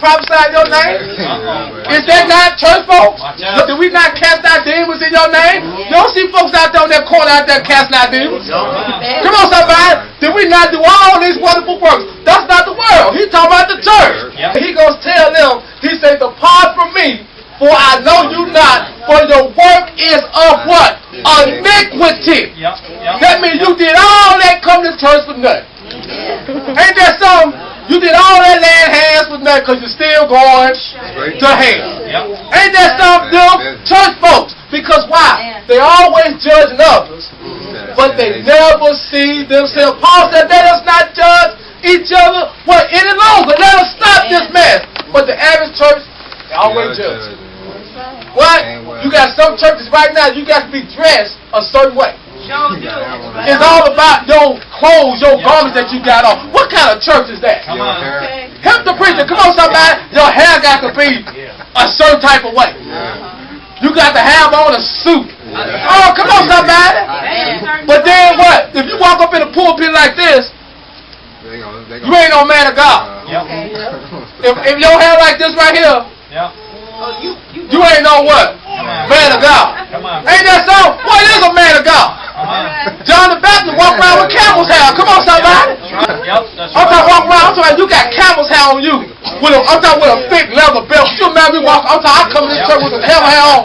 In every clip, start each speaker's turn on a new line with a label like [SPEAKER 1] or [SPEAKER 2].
[SPEAKER 1] prophesy in your name? Is that not church folks? Did we not cast out demons in your name? You don't see folks out there on that corner out there casting out demons. Come on, somebody. Did we not do all these wonderful works? That's not the world. He's talking about the church. He goes tell them, he said, depart from me, for I know you not, for your work is of what? Iniquity. That means you did all that come to church for nothing. Ain't that something? You did all that laying hands for nothing because you're still going to hell. Ain't that something, them church folks? Because why? They always judging others, but they never see themselves. Paul said, let us not judge each other any longer. Let us stop this mess. But the average church, they always judge. What? You got some churches right now, you got to be dressed a certain way. It's all about your clothes, your garments that you got on. What kind of church is that? Help the preacher. Come on, somebody. Your hair got to be a certain type of way. You got to have on a suit. Oh, come on, somebody. But then what? If you walk up in the pulpit like this, you ain't no man of God. If your hair like this right here, you ain't no what? Man of God. Ain't that so? What is a man of God? John the Baptist walked around with camel's hair. Come on, somebody. I'm talking walk around. I'm talking you got camel's hair on you. I'm talking with a thick leather belt. You remember me walking? I'm talking I come to this church with some camel hair on,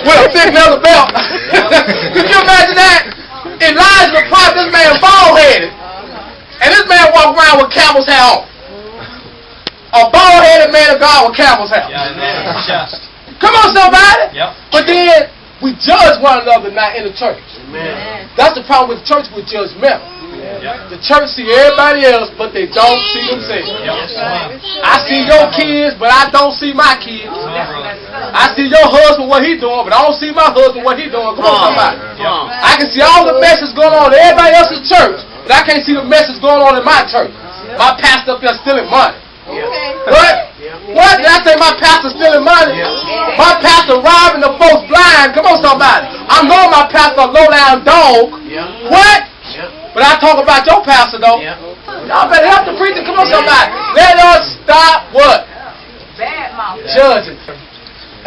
[SPEAKER 1] with a thick leather belt. Could you imagine that? Elijah the prophet, this man bald-headed, and this man walked around with camel's hair on. A bald-headed man of God with camel's hair. Come on, somebody. But then we judge one another not in the church. That's the problem with the church. We judge men. The church see everybody else, but they don't see themselves. I see your kids, but I don't see my kids. I see your husband, what he doing, but I don't see my husband, what he doing. Come on, somebody. I can see all the messages going on in everybody else's church, but I can't see the message going on in my church. My pastor up there stealing money. What? What? Did I say my pastor stealing money? My pastor robbing the folks blind. Come on, somebody. I know my pastor a low-down dog. What? But I talk about your pastor, though. Y'all better help the preacher. Come on, somebody. Let us stop what? Judging.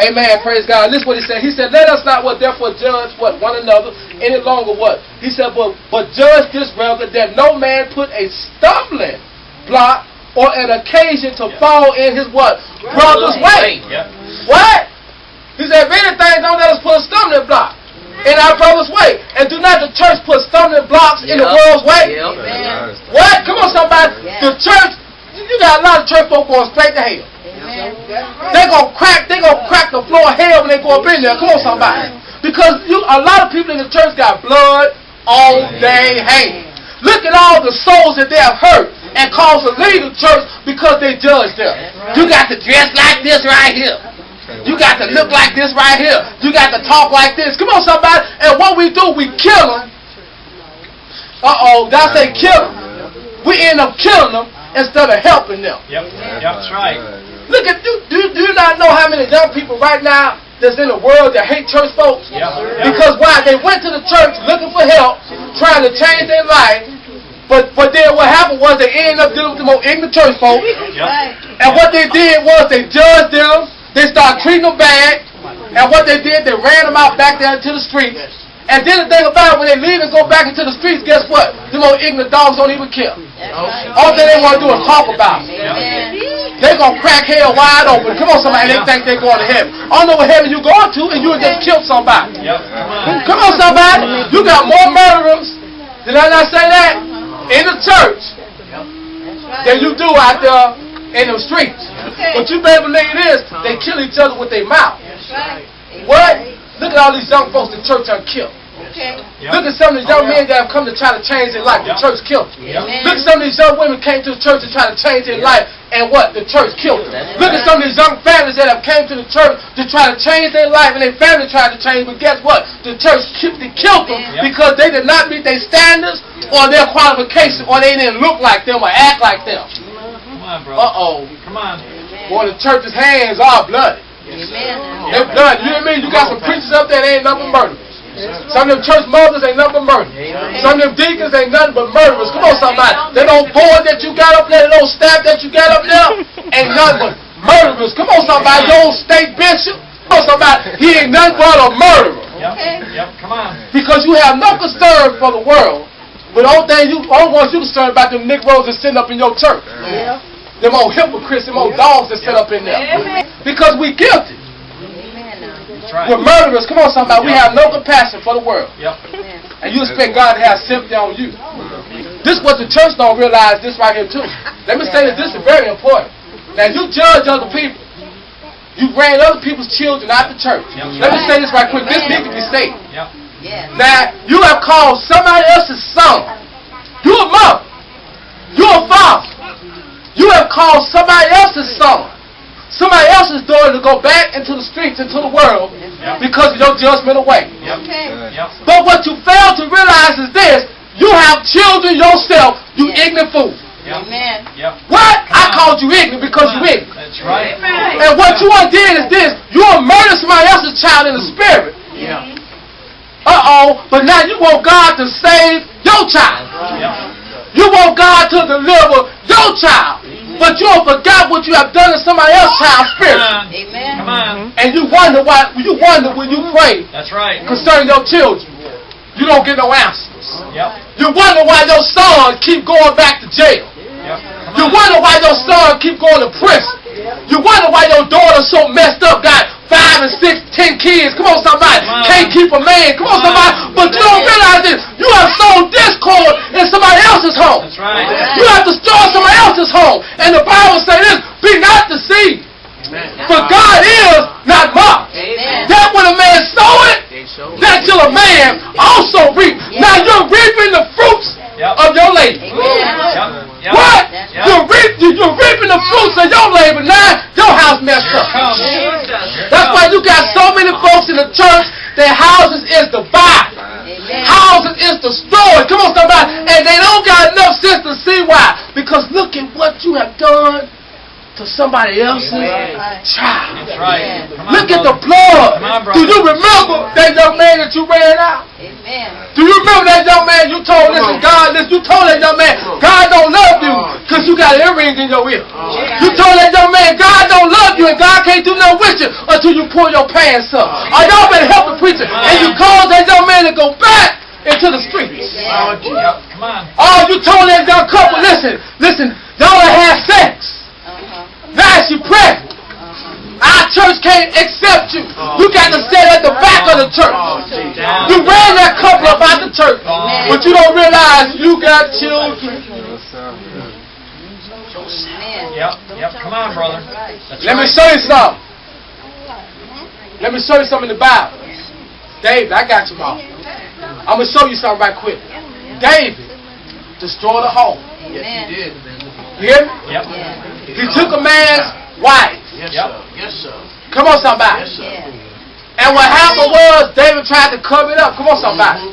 [SPEAKER 1] Amen. Praise God. Listen what he said. He said, let us not what therefore judge what one another any longer what? He said, but judge this rather that no man put a stumbling block or an occasion to fall in his what? Brother's way. What? He said, if anything, don't let us put a stumbling block in our brother's way. And do not the church put stumbling blocks in the world's way. What? Come on, somebody. The church, you got a lot of church folk going straight to hell. They're going to crack the floor of hell when they go up in there. Come on, somebody. Because a lot of people in the church got blood on their hands. Look at all the souls that they have hurt and caused to leave the church because they judged them. You got to dress like this right here. You got to look like this right here. You got to talk like this. Come on, somebody. And what we do, we kill them. That's a kill them. We end up killing them instead of helping them.
[SPEAKER 2] That's right.
[SPEAKER 1] Look at you. Do you not know how many young people right now that's in the world that hate church folks? Because why? They went to the church looking for help, trying to change their life. But then what happened was they ended up dealing with the more ignorant church folks. And what they did was they judged them. They started treating them bad. And what they did, they ran them out back there into the streets. And then the thing about it, when they leave and go back into the streets, guess what? The more ignorant dogs don't even kill. All thing they want to do is talk about it. They're going to crack hell wide open. Come on, somebody. And they think they're going to heaven. I don't know what heaven you're going to, and you just killed somebody. Come on, somebody. You got more murderers. Did I not say that? In the church than you do out there in the streets. But you better believe this, they kill each other with their mouth. What? Look at all these young folks the church are killed. Look at some of these young men that have come to try to change their life. The church killed them. Look at some of these young women came to the church to try to change their life. And what? The church killed them. Look at some of these young families that have came to the church to try to change their life. And their family tried to change. But guess what? The church killed them because they did not meet their standards or their qualifications, or they didn't look like them or act like them.
[SPEAKER 2] Come on, bro. Come on.
[SPEAKER 1] Boy, the church's hands are bloody. They're bloody. You know what I mean? You got some preachers up there that ain't nothing murderers. Some of them church mothers ain't nothing but murderers. Some of them deacons ain't nothing but murderers. Come on, somebody. That old boy that you got up there, that old staff that you got up there, ain't nothing but murderers. Come on, somebody. Your old state bishop. Come on, somebody. He ain't nothing but a murderer.
[SPEAKER 2] Yep, come on.
[SPEAKER 1] Because you have no concern for the world. But the only ones you concerned about them Negroes that sit up in your church. Them old hypocrites, them old dogs that sit up in there. Because we guilty.
[SPEAKER 2] Right.
[SPEAKER 1] We're murderers. Come on, somebody. We have no compassion for the world. And you expect God to have sympathy on you. This is what the church don't realize this right here too. Let me say this is very important. Now you judge other people. You ran other people's children out the church. Let me say this right quick. This needs to be stated. Now you have called somebody else's son. You a mother. You a father. You have called somebody else's son, somebody else's daughter to go back into the streets, into the world, because of your judgmental way. But what you fail to realize is this: you have children yourself, you ignorant fool. What? I called you ignorant because you ignorant.
[SPEAKER 2] That's right.
[SPEAKER 1] And what you did is this: you will murder somebody else's child in the spirit. But now you want God to save your child. You want God to deliver your child. But you don't forget what you have done to somebody else's child's spirit.
[SPEAKER 2] Come on.
[SPEAKER 1] And you wonder when you pray.
[SPEAKER 2] That's right.
[SPEAKER 1] Concerning your children, you don't get no answers. You wonder why your son keep going back to jail. You wonder why your son keep going to prison. You wonder why your daughter so messed up, got 5 and 6, 10 kids. Come on, somebody. Can't keep a man. Come on, somebody. But you don't realize this. You have sown discord in somebody else's home.
[SPEAKER 2] That's right.
[SPEAKER 1] You have destroyed somebody else's home. And the Bible says this: be not deceived. For God is not mocked. That when a man sow it, that shall a man also reap. Now you're reaping the fruits of your labor. What? You're reaping the fruits of your labor. Now your house messed up. That's why you got so many folks in the church, their houses is divided. Houses is destroyed. Come on, somebody. And they don't got enough sense to see why. Because look at what you have done to somebody else's child.
[SPEAKER 2] That's right.
[SPEAKER 1] Look at the blood. Do you remember that young man that you ran out? Do you remember that young man you told, listen, God, listen, you told that young man, God don't love you because you got earrings in your ear. You told that young man, God don't love you and God can't do nothing with you until you pull your pants up. Or y'all better help the preacher. And you caused that young man to go back into the streets.
[SPEAKER 2] Come on.
[SPEAKER 1] Oh, you told that young couple, listen, y'all had sex. Now she pregnant. Our church can't accept you. You got to sit at the back of the church. You ran that couple up out the church. But you don't realize you got children.
[SPEAKER 2] Come on, brother.
[SPEAKER 1] Let me show you something. Let me show you something in the Bible. David, I got you, Mom. I'm going to show you something right quick. David destroyed a home.
[SPEAKER 3] Yes, he did.
[SPEAKER 1] You hear me? He took a man's wife.
[SPEAKER 3] Yes, sir.
[SPEAKER 1] Come on, somebody.
[SPEAKER 3] Yes, sir.
[SPEAKER 1] And what happened was David tried to cover it up. Come on, somebody.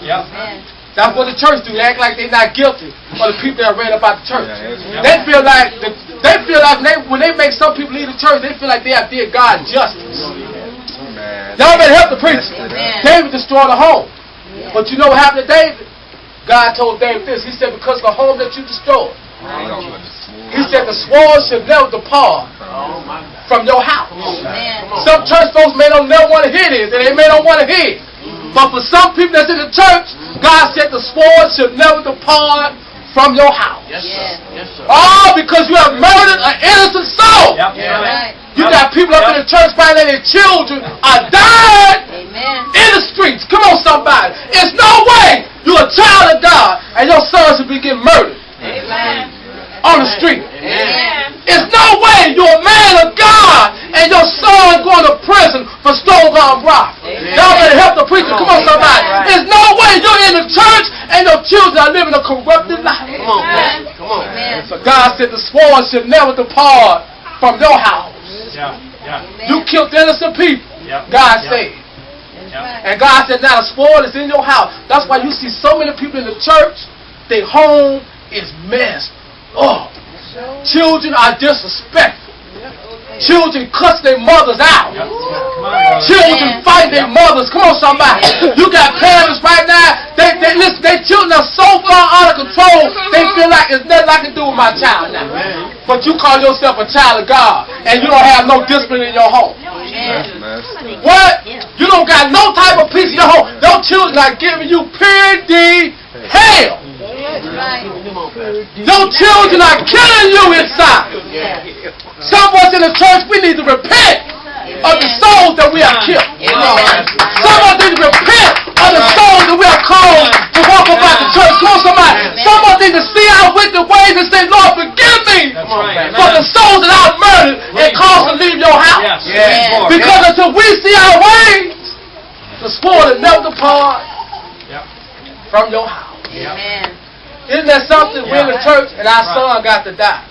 [SPEAKER 1] That's what the church do. They act like they're not guilty for the people that ran about the church. They feel like when they make some people leave the church, they feel like they have did God justice. Y'all better help the preacher. David destroyed a home. But you know what happened to David? God told David this. He said, because of the home that you destroyed, he said the sword should never depart from your house. Some church folks may don't never want to hear this, and they may don't want to hear it. But for some people that's in the church, God said the sword should never depart from your house.
[SPEAKER 3] Yes, sir. Yes, sir.
[SPEAKER 1] All because you have murdered an innocent soul. You got people up in the church finding their children are dying in the streets. Come on, somebody. It's no way you're a child of God and your son should be getting murdered on the street. It's no way you're a man of God and your son going to prison for stolen armed robbery. Y'all better help the preacher. Come on, somebody. There's no way you're in the church and your children are living a corrupted life.
[SPEAKER 3] Come on, man. Come on.
[SPEAKER 1] So God said the sword should never depart from your house. You killed innocent people. God said. And God said, now the sword is in your house. That's why you see so many people in the church, their home is messed up. Children are disrespectful. Children cuss their mothers out. Children fighting their mothers. Come on, somebody. You got parents right now. Listen, their children are so far out of control. They feel like it's nothing I can do with my child now. But you call yourself a child of God, and you don't have no discipline in your home. What? You don't got no type of peace in your home. Your children are giving you pure hell. Your children are killing you inside. Some of us in the church, we need to repent of the souls that we have killed. Some of us need to repent of the souls that we are called to walk about the church. Come on, somebody. Some of us need to see our wicked ways and say, Lord, forgive me for the souls that I've murdered and caused to leave your house. Because until we see our ways, the spoil will never depart from your house. Isn't that something? We're in the church and our son got to die.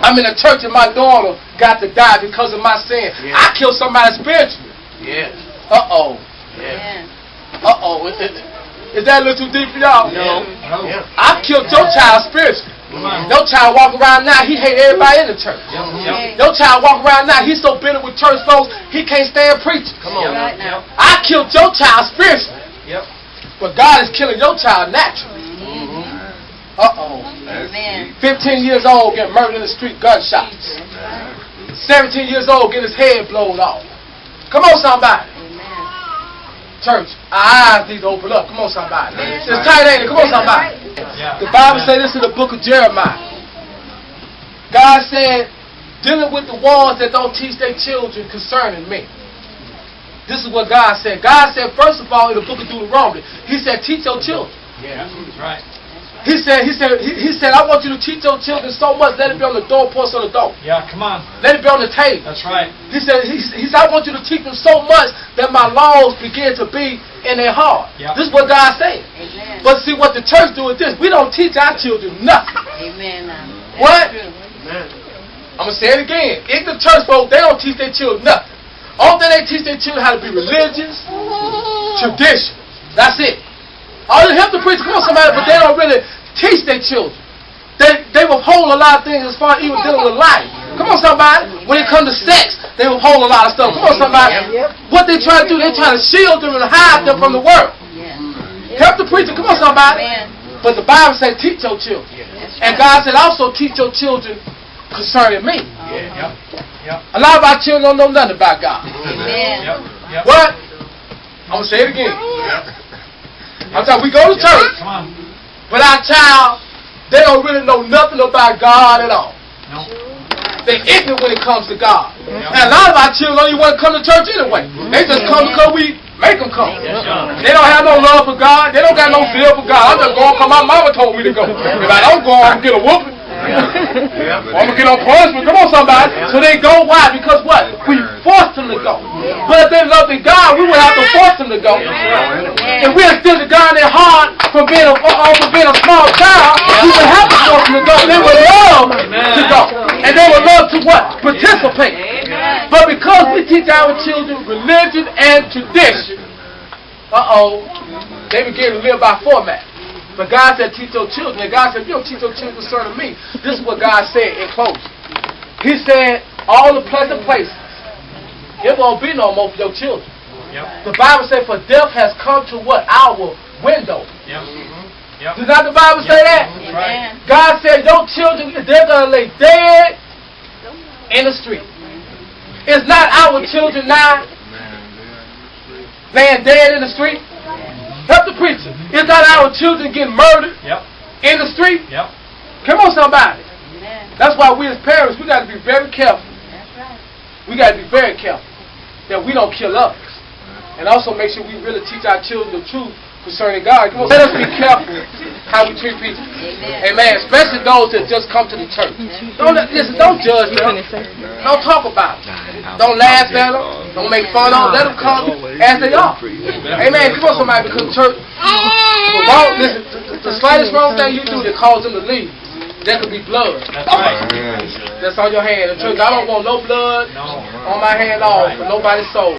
[SPEAKER 1] I'm in the church and my daughter got to die because of my sin. I killed somebody spiritually. Uh-oh. Uh-oh. Is that a little too deep for y'all?
[SPEAKER 2] No.
[SPEAKER 1] I killed your child spiritually. Your child walk around now, he hate everybody in the church. Your child walk around now, he's so bitter with church folks, he can't stand preaching. Come on. I killed your child spiritually. But God is killing your child naturally. Uh-oh. 15 years old, get murdered in the street, gunshots. 17 years old, get his head blown off. Come on, somebody. Church, our eyes need to open up. Come on, somebody. It's tight, ain't it? Come on, somebody. The Bible says this in the book of Jeremiah. God said, dealing with the ones that don't teach their children concerning me. This is what God said. God said, first of all, in the book of Deuteronomy, He said, teach your children.
[SPEAKER 2] That's right.
[SPEAKER 1] He said, I want you to teach your children so much, let it be on the doorpost of the door.
[SPEAKER 2] Come on.
[SPEAKER 1] Let it be on the table.
[SPEAKER 2] That's right.
[SPEAKER 1] He said, I want you to teach them so much that my laws begin to be in their heart. This is what God said.
[SPEAKER 4] Amen.
[SPEAKER 1] But see, what the church do is this. We don't teach our children nothing.
[SPEAKER 4] Amen.
[SPEAKER 1] What? I'm going to say it again. Ignorant church folks, they don't teach their children nothing. All thing they teach their children how to be religious, tradition. That's it. All they have to preach, come on somebody, but they don't really teach their children. They withhold a lot of things as far as even dealing with life. Come on somebody. When it comes to sex, they withhold a lot of stuff. Come on somebody. What they try to do, they try to shield them and hide them from the world. Help the preacher, come on somebody. But the Bible says teach your children. And God said also teach your children concerning me. A lot of our children don't know nothing about God. What? I'm going to say it again. I'm talking, we go to church, but our child, they don't really know nothing about God at all. They're ignorant when it comes to God. And a lot of our children don't even want to come to church anyway. They just come because we make them come. They don't have no love for God. They don't got no fear for God. I'm just going because my mama told me to go. If I don't go, I can get a whooping. I'm going to get on punishment. Come on, somebody. So they go. Why? Because what? We forced them to go. But if they loved God, we would have to force them to go. If we had still the God in their heart from being a small child, we would have to force them to go. They would love to go. And they would love to what? Participate. But because we teach our children religion and tradition, they begin to live by format. But God said, teach your children. And God said, if you don't teach your children concerning me, this is what God said in closing. He said, all the pleasant places, it won't be no more for your children. The Bible said, for death has come to what? Our window. Does not the Bible say that? God said, your children, they're going to lay dead in the street. It's not our children now laying dead in the street. Help the preacher. It's not our children getting murdered in the street. Come on, somebody. That's why we as parents, we got to be very careful. We got to be very careful that we don't kill others. And also make sure we really teach our children the truth concerning God. Come on, let us be careful how we treat people. Amen. Especially those that just come to the church. Don't judge them. Don't talk about them. Don't laugh at them. Don't make fun of them. Let them come as they are. Amen. Come on, somebody, because church, the slightest wrong thing you do that cause them to leave, there could be blood.
[SPEAKER 2] That's right.
[SPEAKER 1] That's on your hand. The church, I don't want no blood on my hand off for nobody's soul.